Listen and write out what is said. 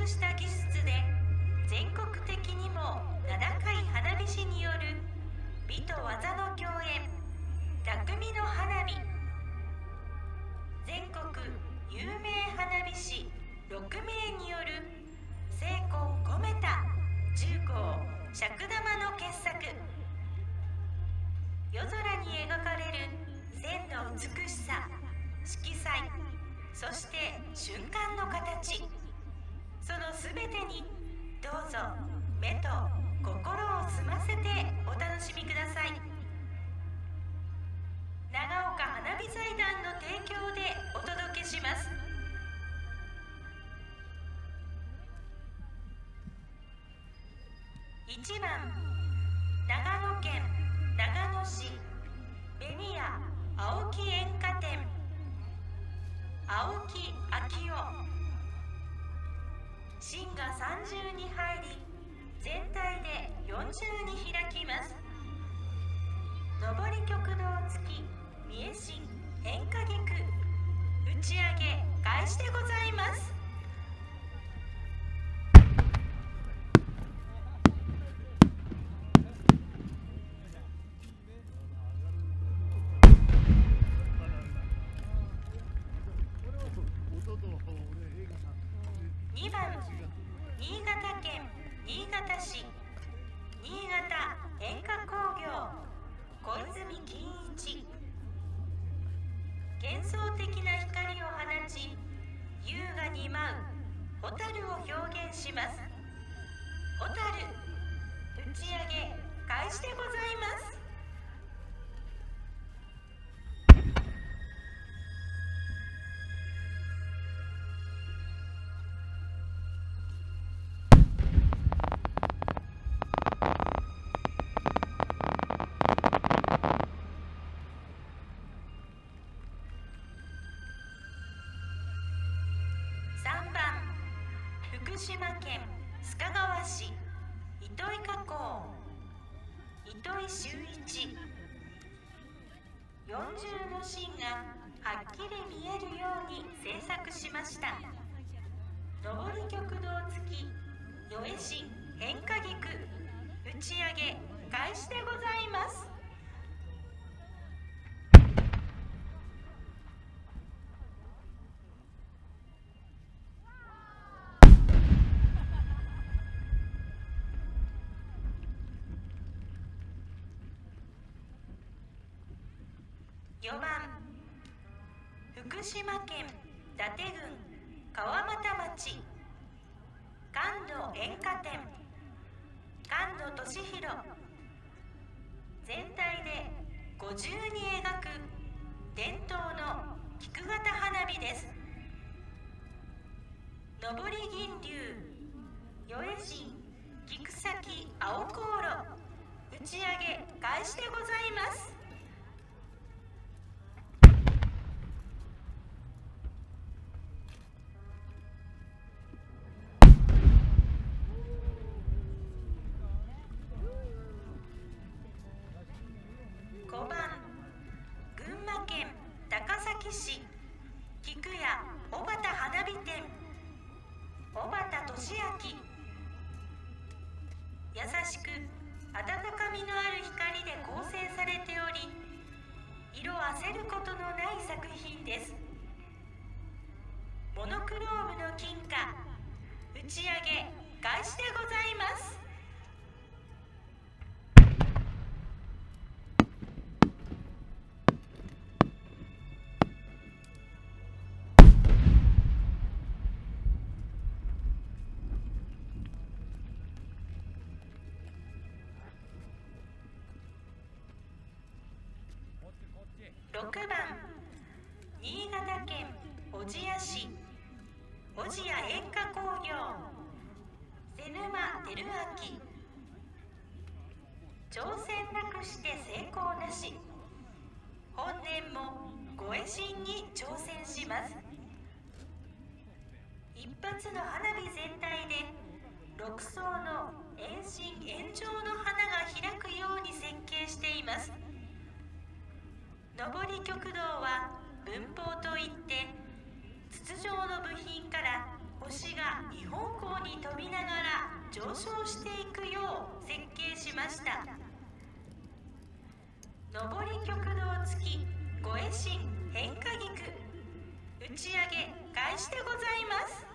達した技術で全国的にも名高い花火師による美と技の共演、匠の花火。全国有名花火師6名による精魂込めた重工尺玉の傑作。夜空に描かれる線の美しさ、色彩、そして瞬間の形、そのすべてにどうぞ目と心を澄ませてお楽しみください。長岡花火財団の提供でお届けします。1番、長野県長野市紅屋青木煙火店、青木昭夫。芯が30に入り、全体で40に開きます。上り極道付き三重新煙火菊、打ち上げ開始でございます。2番、新潟県新潟市新潟煙火工業小泉金一。幻想的な光を放ち、優雅に舞う蛍を表現します。蛍、打ち上げ開始でございます。3番、福島県須賀川市糸魚加工糸井修一。40の芯がはっきり見えるように製作しました。上り極道付き与江新煙火菊、打ち上げ開始でございます。4番、福島県伊達郡川俣町菅野煙火店、菅野俊弘。全体で50に描く伝統の菊型花火です。上り銀龍、与江新菊咲青航路、打ち上げ開始でございます。5番、群馬県高崎市菊屋小畑花火店、小畑俊明。優しく温かみのある光で構成されており、色あせることのない作品です。モノクロームの金貨、打ち上げ開始でございます。6番、新潟県小千谷市小千谷煙火工業瀬沼照明。挑戦なくして成功なし、本年もご衛進に挑戦します。一発の花火全体で6層の円心円状の花が開くように設計しています。上り極道は分法といって筒状の部品から星がが2方向に飛びながら上昇していくよう設計しました。上り極道付きごえしん変化菊打ち上げ開始でございます。